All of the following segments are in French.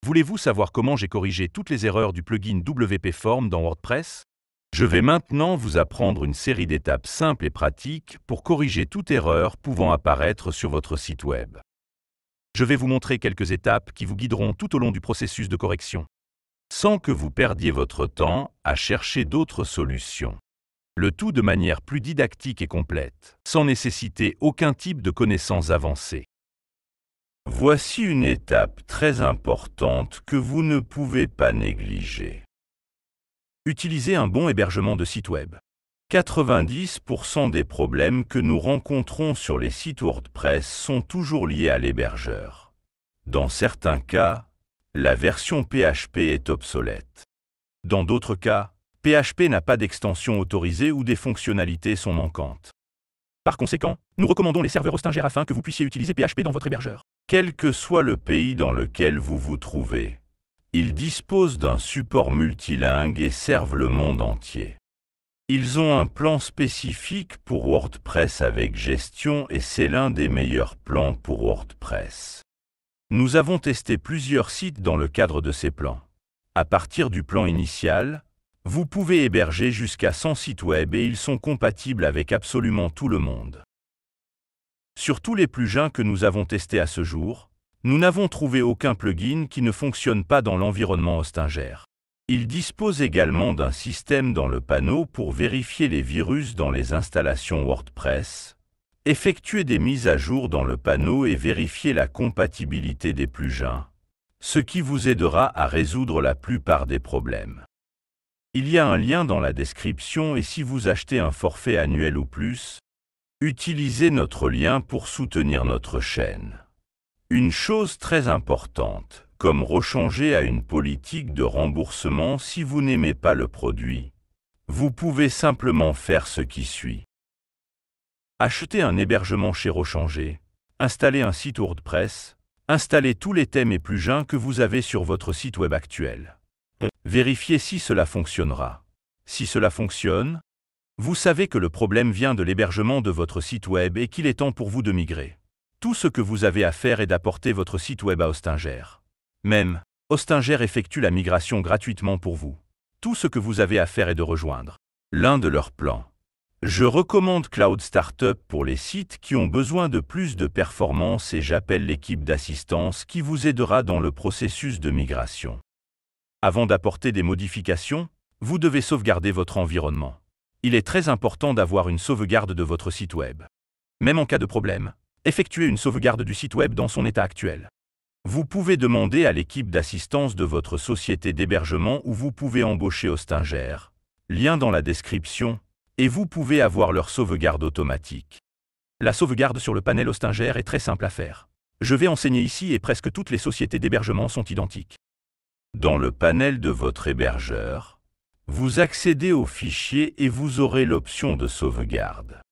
Voulez-vous savoir comment j'ai corrigé toutes les erreurs du plugin WP Form dans WordPress? Je vais maintenant vous apprendre une série d'étapes simples et pratiques pour corriger toute erreur pouvant apparaître sur votre site web. Je vais vous montrer quelques étapes qui vous guideront tout au long du processus de correction, sans que vous perdiez votre temps à chercher d'autres solutions. Le tout de manière plus didactique et complète, sans nécessiter aucun type de connaissances avancées. Voici une étape très importante que vous ne pouvez pas négliger. Utilisez un bon hébergement de site web. 90% des problèmes que nous rencontrons sur les sites WordPress sont toujours liés à l'hébergeur. Dans certains cas, la version PHP est obsolète. Dans d'autres cas, PHP n'a pas d'extension autorisée ou des fonctionnalités sont manquantes. Par conséquent, nous recommandons les serveurs Hostinger afin que vous puissiez utiliser PHP dans votre hébergeur. Quel que soit le pays dans lequel vous vous trouvez, ils disposent d'un support multilingue et servent le monde entier. Ils ont un plan spécifique pour WordPress avec gestion et c'est l'un des meilleurs plans pour WordPress. Nous avons testé plusieurs sites dans le cadre de ces plans. À partir du plan initial, vous pouvez héberger jusqu'à 100 sites web et ils sont compatibles avec absolument tout le monde. Sur tous les plugins que nous avons testés à ce jour, nous n'avons trouvé aucun plugin qui ne fonctionne pas dans l'environnement Hostinger. Il dispose également d'un système dans le panneau pour vérifier les virus dans les installations WordPress, effectuer des mises à jour dans le panneau et vérifier la compatibilité des plugins, ce qui vous aidera à résoudre la plupart des problèmes. Il y a un lien dans la description et si vous achetez un forfait annuel ou plus, utilisez notre lien pour soutenir notre chaîne. Une chose très importante, comme rechanger à une politique de remboursement si vous n'aimez pas le produit, vous pouvez simplement faire ce qui suit. Acheter un hébergement chez Rechanger, installer un site WordPress, installer tous les thèmes et plugins que vous avez sur votre site web actuel. Vérifiez si cela fonctionnera. Si cela fonctionne, vous savez que le problème vient de l'hébergement de votre site web et qu'il est temps pour vous de migrer. Tout ce que vous avez à faire est d'apporter votre site web à Hostinger. Même, Hostinger effectue la migration gratuitement pour vous. Tout ce que vous avez à faire est de rejoindre l'un de leurs plans. Je recommande Cloud Startup pour les sites qui ont besoin de plus de performance et j'appelle l'équipe d'assistance qui vous aidera dans le processus de migration. Avant d'apporter des modifications, vous devez sauvegarder votre environnement. Il est très important d'avoir une sauvegarde de votre site web. Même en cas de problème, effectuez une sauvegarde du site web dans son état actuel. Vous pouvez demander à l'équipe d'assistance de votre société d'hébergement ou vous pouvez embaucher Hostinger, lien dans la description, et vous pouvez avoir leur sauvegarde automatique. La sauvegarde sur le panel Hostinger est très simple à faire. Je vais enseigner ici et presque toutes les sociétés d'hébergement sont identiques. Dans le panel de votre hébergeur, vous accédez au fichier et vous aurez l'option de sauvegarde.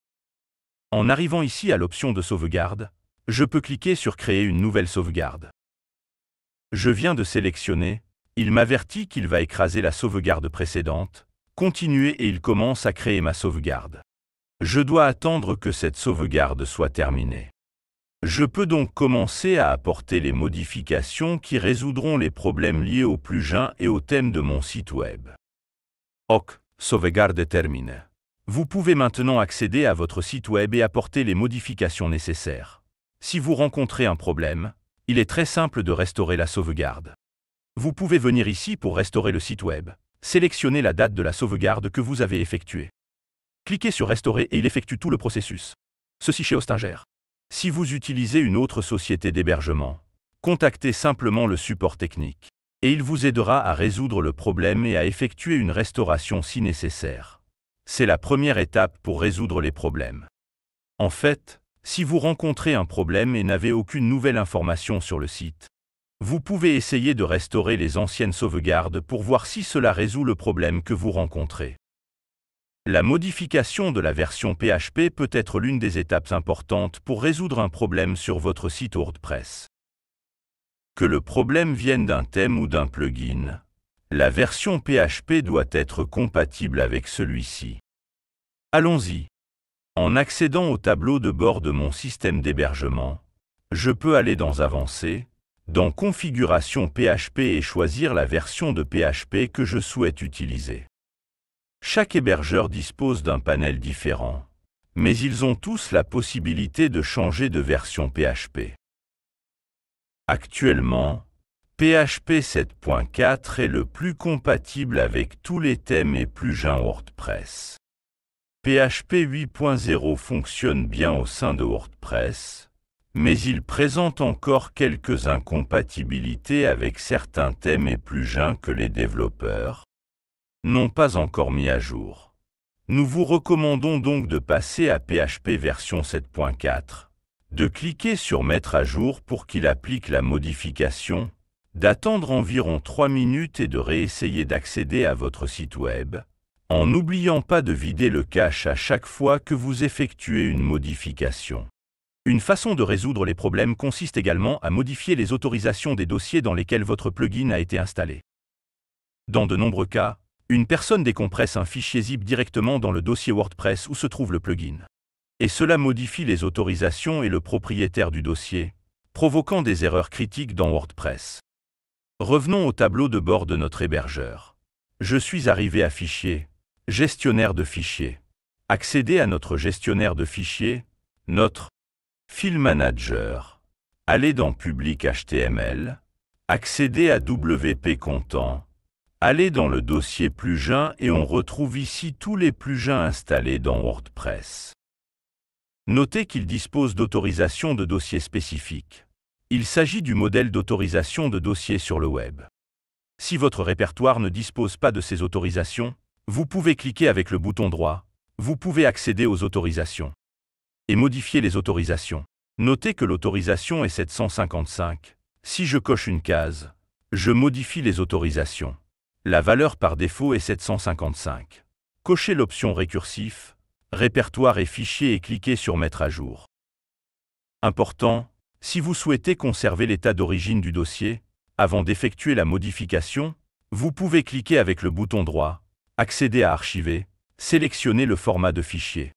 En arrivant ici à l'option de sauvegarde, je peux cliquer sur Créer une nouvelle sauvegarde. Je viens de sélectionner, il m'avertit qu'il va écraser la sauvegarde précédente, continuer et il commence à créer ma sauvegarde. Je dois attendre que cette sauvegarde soit terminée. Je peux donc commencer à apporter les modifications qui résoudront les problèmes liés au plugin et au thème de mon site web. OK, sauvegarde terminée. Vous pouvez maintenant accéder à votre site web et apporter les modifications nécessaires. Si vous rencontrez un problème, il est très simple de restaurer la sauvegarde. Vous pouvez venir ici pour restaurer le site web. Sélectionnez la date de la sauvegarde que vous avez effectuée. Cliquez sur Restaurer et il effectue tout le processus. Ceci chez Hostinger. Si vous utilisez une autre société d'hébergement, contactez simplement le support technique et il vous aidera à résoudre le problème et à effectuer une restauration si nécessaire. C'est la première étape pour résoudre les problèmes. En fait, si vous rencontrez un problème et n'avez aucune nouvelle information sur le site, vous pouvez essayer de restaurer les anciennes sauvegardes pour voir si cela résout le problème que vous rencontrez. La modification de la version PHP peut être l'une des étapes importantes pour résoudre un problème sur votre site WordPress. Que le problème vienne d'un thème ou d'un plugin, la version PHP doit être compatible avec celui-ci. Allons-y. En accédant au tableau de bord de mon système d'hébergement, je peux aller dans Avancé, dans Configuration PHP et choisir la version de PHP que je souhaite utiliser. Chaque hébergeur dispose d'un panel différent, mais ils ont tous la possibilité de changer de version PHP. Actuellement, PHP 7.4 est le plus compatible avec tous les thèmes et plugins WordPress. PHP 8.0 fonctionne bien au sein de WordPress, mais il présente encore quelques incompatibilités avec certains thèmes et plugins que les développeurs n'ont pas encore mis à jour. Nous vous recommandons donc de passer à PHP version 7.4, de cliquer sur Mettre à jour pour qu'il applique la modification, d'attendre environ 3 minutes et de réessayer d'accéder à votre site web, en n'oubliant pas de vider le cache à chaque fois que vous effectuez une modification. Une façon de résoudre les problèmes consiste également à modifier les autorisations des dossiers dans lesquels votre plugin a été installé. Dans de nombreux cas, une personne décompresse un fichier zip directement dans le dossier WordPress où se trouve le plugin. Et cela modifie les autorisations et le propriétaire du dossier, provoquant des erreurs critiques dans WordPress. Revenons au tableau de bord de notre hébergeur. Je suis arrivé à Fichier, Gestionnaire de fichiers. Accédez à notre gestionnaire de fichiers, notre File Manager. Allez dans Public HTML. Accédez à WP Content. Allez dans le dossier plugin et on retrouve ici tous les plugins installés dans WordPress. Notez qu'il dispose d'autorisations de dossiers spécifiques. Il s'agit du modèle d'autorisation de dossier sur le web. Si votre répertoire ne dispose pas de ces autorisations, vous pouvez cliquer avec le bouton droit. Vous pouvez accéder aux autorisations et modifier les autorisations. Notez que l'autorisation est 755. Si je coche une case, je modifie les autorisations. La valeur par défaut est 755. Cochez l'option récursif, répertoire et fichier et cliquez sur Mettre à jour. Important, si vous souhaitez conserver l'état d'origine du dossier, avant d'effectuer la modification, vous pouvez cliquer avec le bouton droit, accéder à Archiver, sélectionner le format de fichier.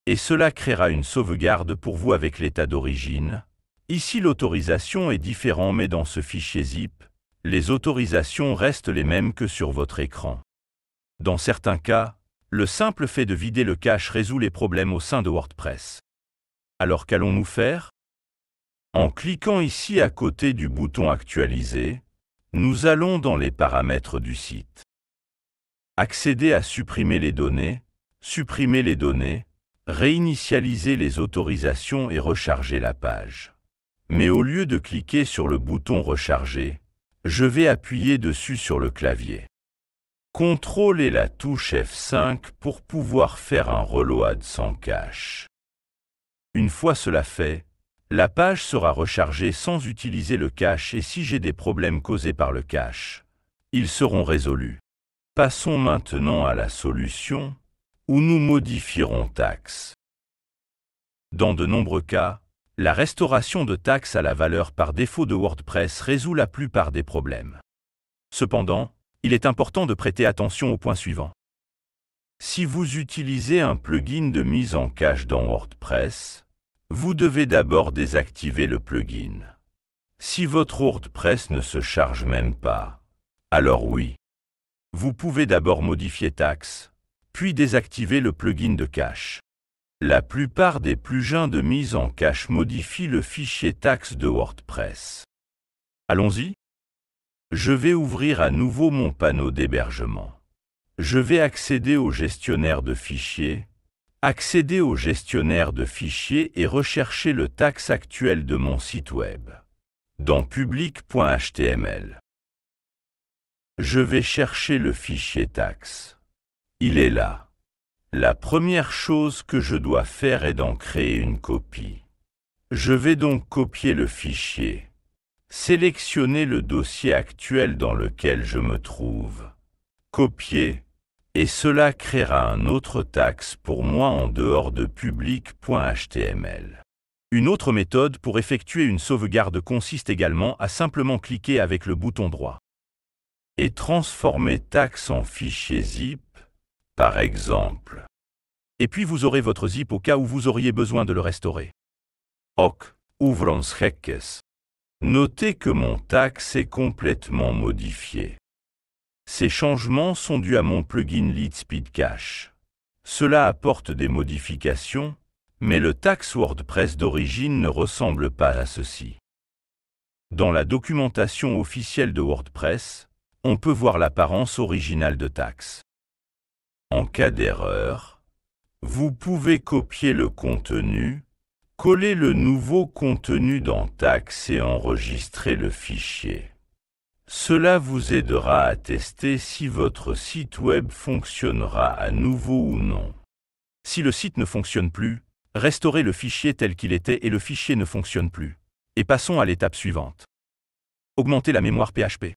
Et cela créera une sauvegarde pour vous avec l'état d'origine. Ici l'autorisation est différente mais dans ce fichier zip, les autorisations restent les mêmes que sur votre écran. Dans certains cas, le simple fait de vider le cache résout les problèmes au sein de WordPress. Alors qu'allons-nous faire? En cliquant ici à côté du bouton Actualiser, nous allons dans les paramètres du site. Accéder à supprimer les données, réinitialiser les autorisations et recharger la page. Mais au lieu de cliquer sur le bouton Recharger, je vais appuyer dessus sur le clavier. CTRL et la touche F5 pour pouvoir faire un reload sans cache. Une fois cela fait, la page sera rechargée sans utiliser le cache et si j'ai des problèmes causés par le cache, ils seront résolus. Passons maintenant à la solution, où nous modifierons taxe. Dans de nombreux cas, la restauration de taxe à la valeur par défaut de WordPress résout la plupart des problèmes. Cependant, il est important de prêter attention au point suivant. Si vous utilisez un plugin de mise en cache dans WordPress, vous devez d'abord désactiver le plugin. Si votre WordPress ne se charge même pas, alors oui. Vous pouvez d'abord modifier taxe, puis désactiver le plugin de cache. La plupart des plugins de mise en cache modifient le fichier taxe de WordPress. Allons-y. Je vais ouvrir à nouveau mon panneau d'hébergement. Je vais accéder au gestionnaire de fichiers, et rechercher le taxe actuel de mon site web, dans public.html. Je vais chercher le fichier taxe. Il est là. La première chose que je dois faire est d'en créer une copie. Je vais donc copier le fichier, sélectionner le dossier actuel dans lequel je me trouve, copier, et cela créera un autre taxe pour moi en dehors de public.html. Une autre méthode pour effectuer une sauvegarde consiste également à simplement cliquer avec le bouton droit et transformer taxe en fichier zip, par exemple. Et puis vous aurez votre zip au cas où vous auriez besoin de le restaurer. Ok, ouvrons Hekkes. Notez que mon taxe est complètement modifié. Ces changements sont dus à mon plugin Leadspeed Cache. Cela apporte des modifications, mais le taxe WordPress d'origine ne ressemble pas à ceci. Dans la documentation officielle de WordPress, on peut voir l'apparence originale de taxe. En cas d'erreur, vous pouvez copier le contenu, coller le nouveau contenu dans taxe et enregistrer le fichier. Cela vous aidera à tester si votre site web fonctionnera à nouveau ou non. Si le site ne fonctionne plus, restaurez le fichier tel qu'il était et le fichier ne fonctionne plus. Et passons à l'étape suivante. Augmenter la mémoire PHP.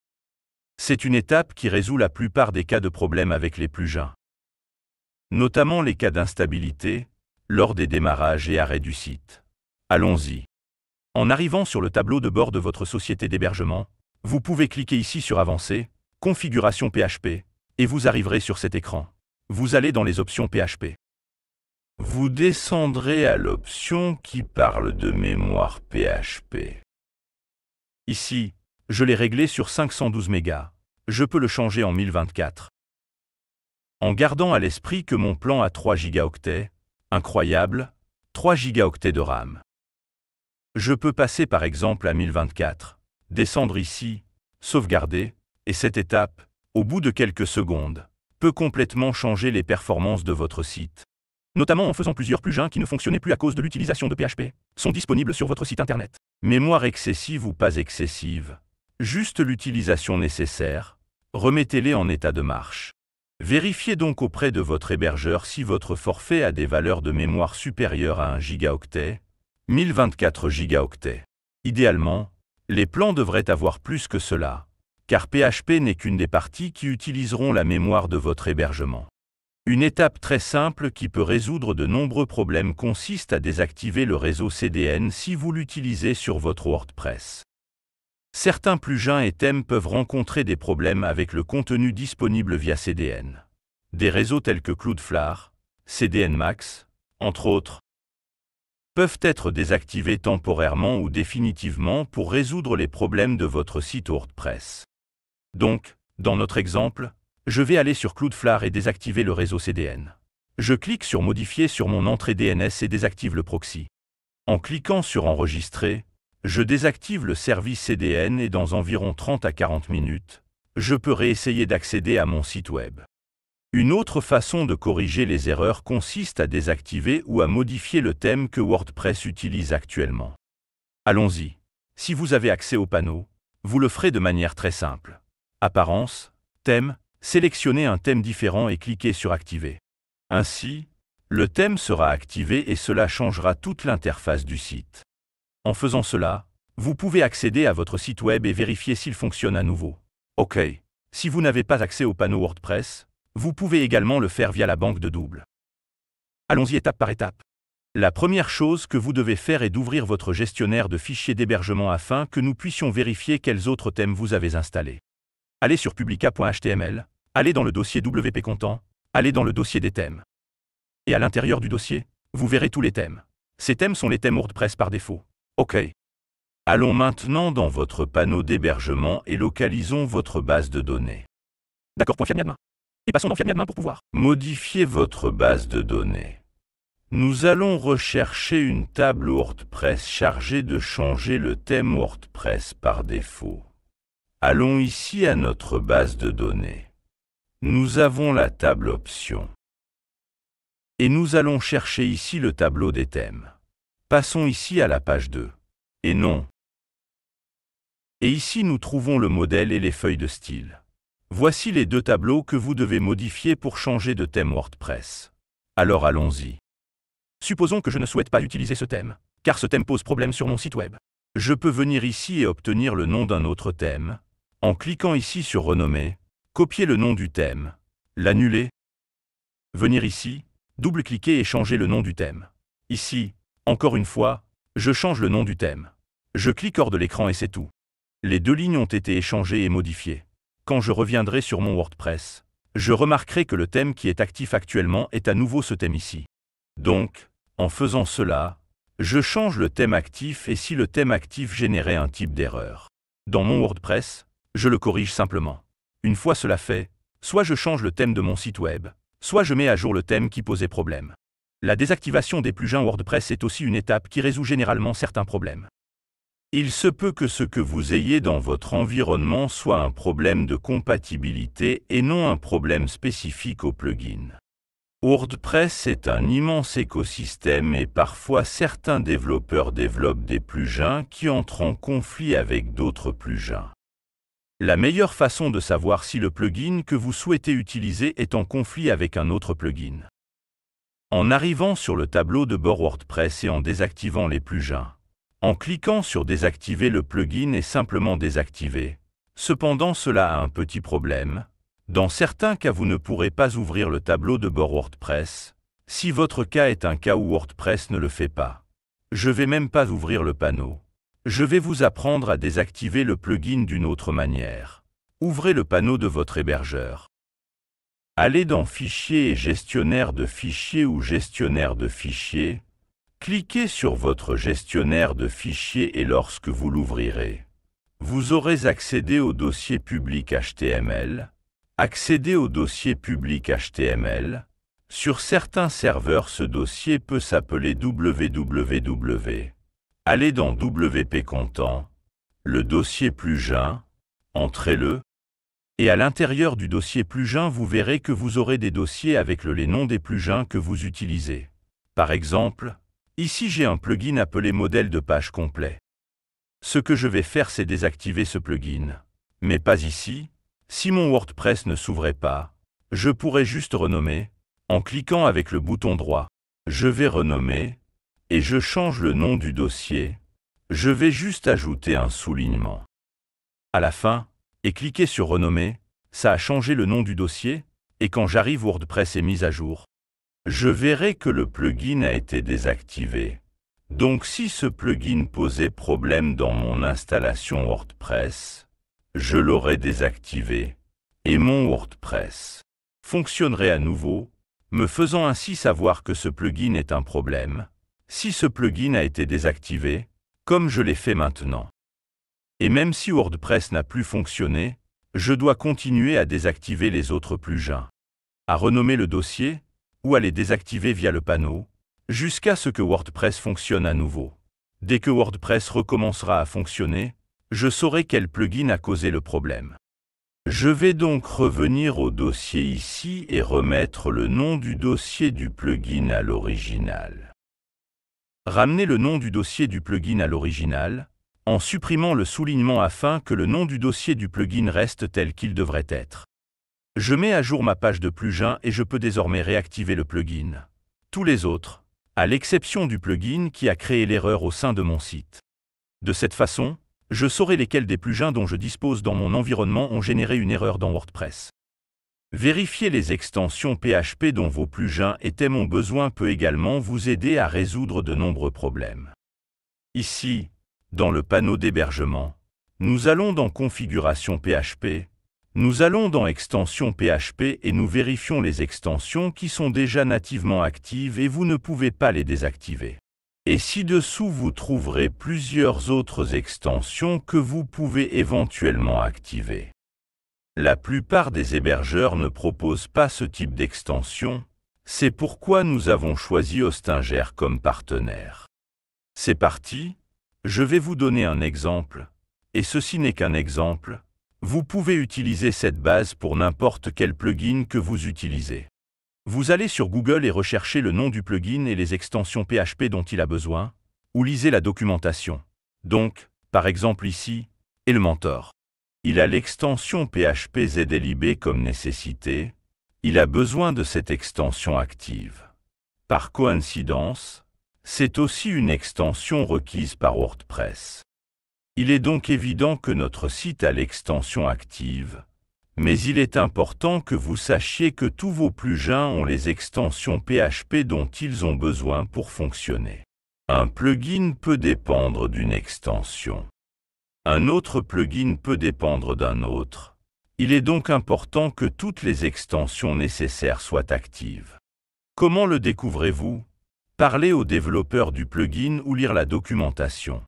C'est une étape qui résout la plupart des cas de problèmes avec les plugins. Notamment les cas d'instabilité, lors des démarrages et arrêts du site. Allons-y. En arrivant sur le tableau de bord de votre société d'hébergement, vous pouvez cliquer ici sur Avancer, Configuration PHP, et vous arriverez sur cet écran. Vous allez dans les options PHP. Vous descendrez à l'option qui parle de mémoire PHP. Ici, je l'ai réglé sur 512 mégas. Je peux le changer en 1024. En gardant à l'esprit que mon plan a 3 gigaoctets, incroyable, 3 gigaoctets de RAM. Je peux passer par exemple à 1024, descendre ici, sauvegarder, et cette étape, au bout de quelques secondes, peut complètement changer les performances de votre site. Notamment en faisant plusieurs plugins qui ne fonctionnaient plus à cause de l'utilisation de PHP, sont disponibles sur votre site internet. Mémoire excessive ou pas excessive, juste l'utilisation nécessaire, remettez-les en état de marche. Vérifiez donc auprès de votre hébergeur si votre forfait a des valeurs de mémoire supérieures à 1 gigaoctet, 1024 gigaoctets. Idéalement, les plans devraient avoir plus que cela, car PHP n'est qu'une des parties qui utiliseront la mémoire de votre hébergement. Une étape très simple qui peut résoudre de nombreux problèmes consiste à désactiver le réseau CDN si vous l'utilisez sur votre WordPress. Certains plugins et thèmes peuvent rencontrer des problèmes avec le contenu disponible via CDN. Des réseaux tels que Cloudflare, CDN Max, entre autres, peuvent être désactivés temporairement ou définitivement pour résoudre les problèmes de votre site WordPress. Donc, dans notre exemple, je vais aller sur Cloudflare et désactiver le réseau CDN. Je clique sur Modifier sur mon entrée DNS et désactive le proxy. En cliquant sur Enregistrer, je désactive le service CDN et dans environ 30 à 40 minutes, je peux réessayer d'accéder à mon site web. Une autre façon de corriger les erreurs consiste à désactiver ou à modifier le thème que WordPress utilise actuellement. Allons-y. Si vous avez accès au panneau, vous le ferez de manière très simple. Apparence, thème, sélectionnez un thème différent et cliquez sur Activer. Ainsi, le thème sera activé et cela changera toute l'interface du site. En faisant cela, vous pouvez accéder à votre site web et vérifier s'il fonctionne à nouveau. OK. Si vous n'avez pas accès au panneau WordPress, vous pouvez également le faire via la banque de double. Allons-y étape par étape. La première chose que vous devez faire est d'ouvrir votre gestionnaire de fichiers d'hébergement afin que nous puissions vérifier quels autres thèmes vous avez installés. Allez sur publica.html, allez dans le dossier WP Content, allez dans le dossier des thèmes. Et à l'intérieur du dossier, vous verrez tous les thèmes. Ces thèmes sont les thèmes WordPress par défaut. OK. Allons maintenant dans votre panneau d'hébergement et localisons votre base de données. D'accord, .fiadmin. Et passons dans Fiadmin pour pouvoir modifier votre base de données. Nous allons rechercher une table WordPress chargée de changer le thème WordPress par défaut. Allons ici à notre base de données. Nous avons la table Options. Et nous allons chercher ici le tableau des thèmes. Passons ici à la page 2. Et non. Et ici nous trouvons le modèle et les feuilles de style. Voici les deux tableaux que vous devez modifier pour changer de thème WordPress. Alors allons-y. Supposons que je ne souhaite pas utiliser ce thème, car ce thème pose problème sur mon site web. Je peux venir ici et obtenir le nom d'un autre thème, en cliquant ici sur Renommer, copier le nom du thème, l'annuler, venir ici, double-cliquer et changer le nom du thème. Ici, encore une fois, je change le nom du thème. Je clique hors de l'écran et c'est tout. Les deux lignes ont été échangées et modifiées. Quand je reviendrai sur mon WordPress, je remarquerai que le thème qui est actif actuellement est à nouveau ce thème ici. Donc, en faisant cela, Je change le thème actif et si le thème actif générait un type d'erreur. Dans mon WordPress, je le corrige simplement. Une fois cela fait, soit je change le thème de mon site web, soit je mets à jour le thème qui posait problème. La désactivation des plugins WordPress est aussi une étape qui résout généralement certains problèmes. Il se peut que ce que vous ayez dans votre environnement soit un problème de compatibilité et non un problème spécifique au plugin. WordPress est un immense écosystème et parfois certains développeurs développent des plugins qui entrent en conflit avec d'autres plugins. La meilleure façon de savoir si le plugin que vous souhaitez utiliser est en conflit avec un autre plugin. En arrivant sur le tableau de bord WordPress et en désactivant les plugins. En cliquant sur « Désactiver le plugin » et simplement « Désactiver ». Cependant, cela a un petit problème. Dans certains cas, vous ne pourrez pas ouvrir le tableau de bord WordPress, si votre cas est un cas où WordPress ne le fait pas. Je ne vais même pas ouvrir le panneau. Je vais vous apprendre à désactiver le plugin d'une autre manière. Ouvrez le panneau de votre hébergeur. Allez dans « Fichier » et « Gestionnaire de fichiers » ou « Gestionnaire de fichiers ». Cliquez sur votre gestionnaire de fichiers et lorsque vous l'ouvrirez, vous aurez accédé au dossier public HTML. Accéder au dossier public HTML. Sur certains serveurs, ce dossier peut s'appeler www. Allez dans WP Content, le dossier plugin, entrez-le, et à l'intérieur du dossier plugin, vous verrez que vous aurez des dossiers avec les noms des plugins que vous utilisez. Par exemple, ici j'ai un plugin appelé modèle de page complet. Ce que je vais faire, c'est désactiver ce plugin. Mais pas ici. Si mon WordPress ne s'ouvrait pas, je pourrais juste renommer, en cliquant avec le bouton droit. Je vais renommer, et je change le nom du dossier. Je vais juste ajouter un soulignement. À la fin, et cliquer sur renommer, ça a changé le nom du dossier, et quand j'arrive, WordPress est mis à jour. Je verrai que le plugin a été désactivé. Donc si ce plugin posait problème dans mon installation WordPress, je l'aurais désactivé, et mon WordPress fonctionnerait à nouveau, me faisant ainsi savoir que ce plugin est un problème, si ce plugin a été désactivé, comme je l'ai fait maintenant. Et même si WordPress n'a plus fonctionné, je dois continuer à désactiver les autres plugins, à renommer le dossier, ou à les désactiver via le panneau, jusqu'à ce que WordPress fonctionne à nouveau. Dès que WordPress recommencera à fonctionner, je saurai quel plugin a causé le problème. Je vais donc revenir au dossier ici et remettre le nom du dossier du plugin à l'original. Ramenez le nom du dossier du plugin à l'original, en supprimant le soulignement afin que le nom du dossier du plugin reste tel qu'il devrait être. Je mets à jour ma page de plugin et je peux désormais réactiver le plugin. Tous les autres, à l'exception du plugin qui a créé l'erreur au sein de mon site. De cette façon, je saurai lesquels des plugins dont je dispose dans mon environnement ont généré une erreur dans WordPress. Vérifier les extensions PHP dont vos plugins étaient mon besoin peut également vous aider à résoudre de nombreux problèmes. Ici, dans le panneau d'hébergement, nous allons dans Configuration PHP, nous allons dans Extensions PHP et nous vérifions les extensions qui sont déjà nativement actives et vous ne pouvez pas les désactiver. Et ci-dessous, vous trouverez plusieurs autres extensions que vous pouvez éventuellement activer. La plupart des hébergeurs ne proposent pas ce type d'extension, c'est pourquoi nous avons choisi Hostinger comme partenaire. C'est parti, je vais vous donner un exemple, et ceci n'est qu'un exemple. Vous pouvez utiliser cette base pour n'importe quel plugin que vous utilisez. Vous allez sur Google et recherchez le nom du plugin et les extensions PHP dont il a besoin, ou lisez la documentation. Donc, par exemple ici, Elementor. Il a l'extension PHP ZLIB comme nécessité. Il a besoin de cette extension active. Par coïncidence, c'est aussi une extension requise par WordPress. Il est donc évident que notre site a l'extension active, mais il est important que vous sachiez que tous vos plugins ont les extensions PHP dont ils ont besoin pour fonctionner. Un plugin peut dépendre d'une extension. Un autre plugin peut dépendre d'un autre. Il est donc important que toutes les extensions nécessaires soient actives. Comment le découvrez-vous? Parlez au développeur du plugin ou lire la documentation.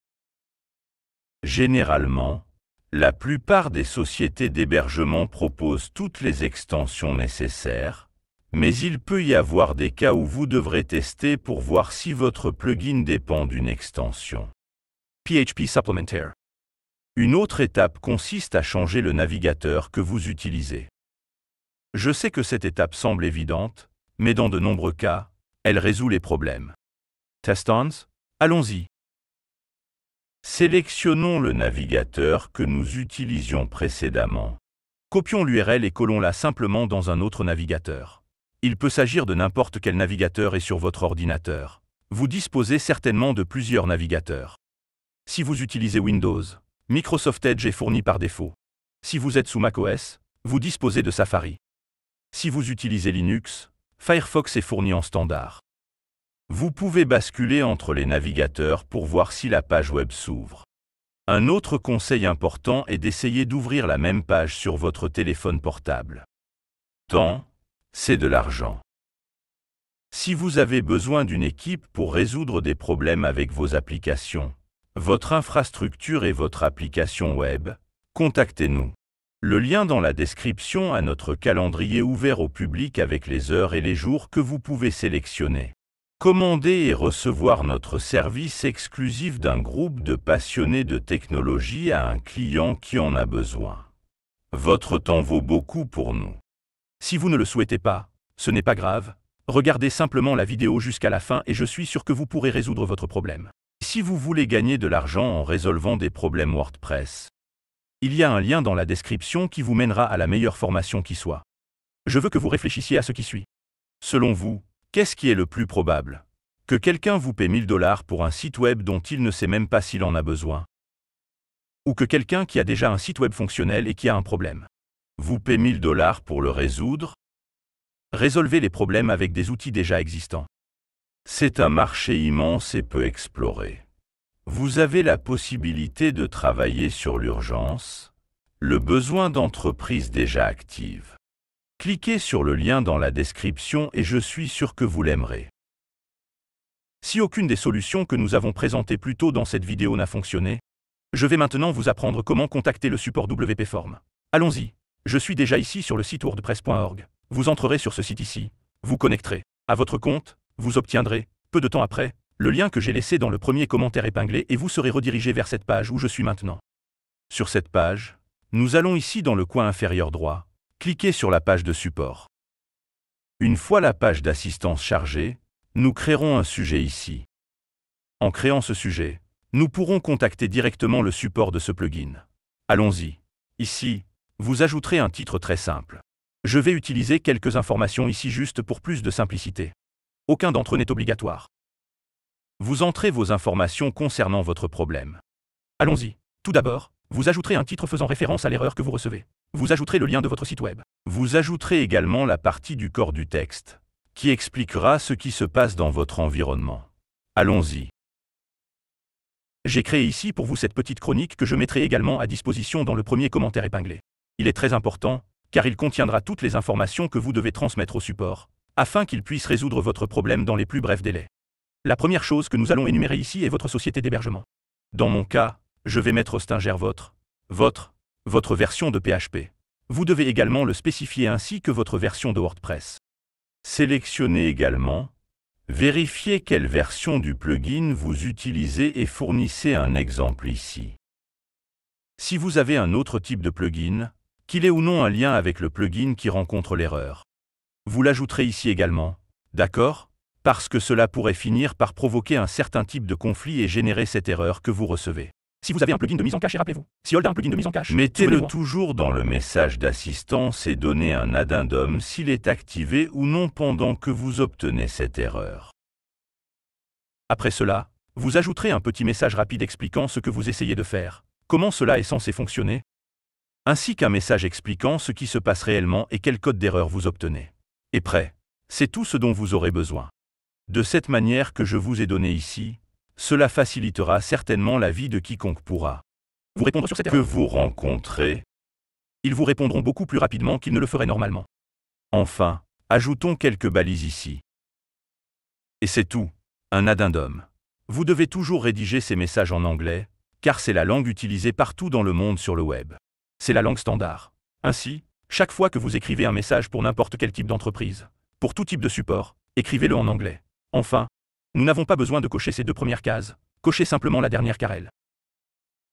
Généralement, la plupart des sociétés d'hébergement proposent toutes les extensions nécessaires, mais il peut y avoir des cas où vous devrez tester pour voir si votre plugin dépend d'une extension. PHP supplémentaire. Une autre étape consiste à changer le navigateur que vous utilisez. Je sais que cette étape semble évidente, mais dans de nombreux cas, elle résout les problèmes. Testons, allons-y. Sélectionnons le navigateur que nous utilisions précédemment. Copions l'URL et collons-la simplement dans un autre navigateur. Il peut s'agir de n'importe quel navigateur et sur votre ordinateur. Vous disposez certainement de plusieurs navigateurs. Si vous utilisez Windows, Microsoft Edge est fourni par défaut. Si vous êtes sous macOS, vous disposez de Safari. Si vous utilisez Linux, Firefox est fourni en standard. Vous pouvez basculer entre les navigateurs pour voir si la page web s'ouvre. Un autre conseil important est d'essayer d'ouvrir la même page sur votre téléphone portable. Temps, c'est de l'argent. Si vous avez besoin d'une équipe pour résoudre des problèmes avec vos applications, votre infrastructure et votre application web, contactez-nous. Le lien dans la description a notre calendrier ouvert au public avec les heures et les jours que vous pouvez sélectionner. Commandez et recevoir notre service exclusif d'un groupe de passionnés de technologie à un client qui en a besoin. Votre temps vaut beaucoup pour nous. Si vous ne le souhaitez pas, ce n'est pas grave. Regardez simplement la vidéo jusqu'à la fin et je suis sûr que vous pourrez résoudre votre problème. Si vous voulez gagner de l'argent en résolvant des problèmes WordPress, il y a un lien dans la description qui vous mènera à la meilleure formation qui soit. Je veux que vous réfléchissiez à ce qui suit. Selon vous, qu'est-ce qui est le plus probable? Que quelqu'un vous paie 1000 $ pour un site web dont il ne sait même pas s'il en a besoin? Ou que quelqu'un qui a déjà un site web fonctionnel et qui a un problème vous paie 1000 $ pour le résoudre? Résolvez les problèmes avec des outils déjà existants. C'est un marché immense et peu exploré. Vous avez la possibilité de travailler sur l'urgence, le besoin d'entreprises déjà actives. Cliquez sur le lien dans la description et je suis sûr que vous l'aimerez. Si aucune des solutions que nous avons présentées plus tôt dans cette vidéo n'a fonctionné, je vais maintenant vous apprendre comment contacter le support WP Form. Allons-y. Je suis déjà ici sur le site wordpress.org. Vous entrerez sur ce site ici, vous connecterez à votre compte, vous obtiendrez, peu de temps après, le lien que j'ai laissé dans le premier commentaire épinglé et vous serez redirigé vers cette page où je suis maintenant. Sur cette page, nous allons ici dans le coin inférieur droit, cliquer sur la page de support. Une fois la page d'assistance chargée, nous créerons un sujet ici. En créant ce sujet, nous pourrons contacter directement le support de ce plugin. Allons-y. Ici, vous ajouterez un titre très simple. Je vais utiliser quelques informations ici juste pour plus de simplicité. Aucun d'entre eux n'est obligatoire. Vous entrez vos informations concernant votre problème. Allons-y. Tout d'abord, vous ajouterez un titre faisant référence à l'erreur que vous recevez. Vous ajouterez le lien de votre site web. Vous ajouterez également la partie du corps du texte, qui expliquera ce qui se passe dans votre environnement. Allons-y. J'ai créé ici pour vous cette petite chronique que je mettrai également à disposition dans le premier commentaire épinglé. Il est très important, car il contiendra toutes les informations que vous devez transmettre au support, afin qu'il puisse résoudre votre problème dans les plus brefs délais. La première chose que nous allons énumérer ici est votre société d'hébergement. Dans mon cas, je vais mettre Hostinger votre version de PHP. Vous devez également le spécifier ainsi que votre version de WordPress. Sélectionnez également, vérifiez quelle version du plugin vous utilisez et fournissez un exemple ici. Si vous avez un autre type de plugin, qu'il ait ou non un lien avec le plugin qui rencontre l'erreur. Vous l'ajouterez ici également, d'accord? Parce que cela pourrait finir par provoquer un certain type de conflit et générer cette erreur que vous recevez. Si vous avez un plugin de mise en cache, rappelez-vous. Si Hold a un plugin de mise en cache, mettez-le toujours dans le message d'assistance et donnez un addendum s'il est activé ou non pendant que vous obtenez cette erreur. Après cela, vous ajouterez un petit message rapide expliquant ce que vous essayez de faire, comment cela est censé fonctionner, ainsi qu'un message expliquant ce qui se passe réellement et quel code d'erreur vous obtenez. Et prêt, c'est tout ce dont vous aurez besoin. De cette manière que je vous ai donnée ici, cela facilitera certainement la vie de quiconque pourra vous répondre sur cette erreur que vous rencontrez. Ils vous répondront beaucoup plus rapidement qu'ils ne le feraient normalement. Enfin, ajoutons quelques balises ici. Et c'est tout. Un addendum. Vous devez toujours rédiger ces messages en anglais, car c'est la langue utilisée partout dans le monde sur le web. C'est la langue standard. Ainsi, chaque fois que vous écrivez un message pour n'importe quel type d'entreprise, pour tout type de support, écrivez-le en anglais. Enfin, nous n'avons pas besoin de cocher ces 2 premières cases. Cochez simplement la dernière carrelle.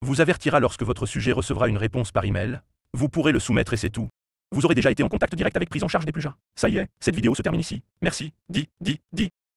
Vous avertira lorsque votre sujet recevra une réponse par email. Vous pourrez le soumettre et c'est tout. Vous aurez déjà été en contact direct avec Prise en charge des plus jeunes. Ça y est, cette vidéo se termine ici. Merci.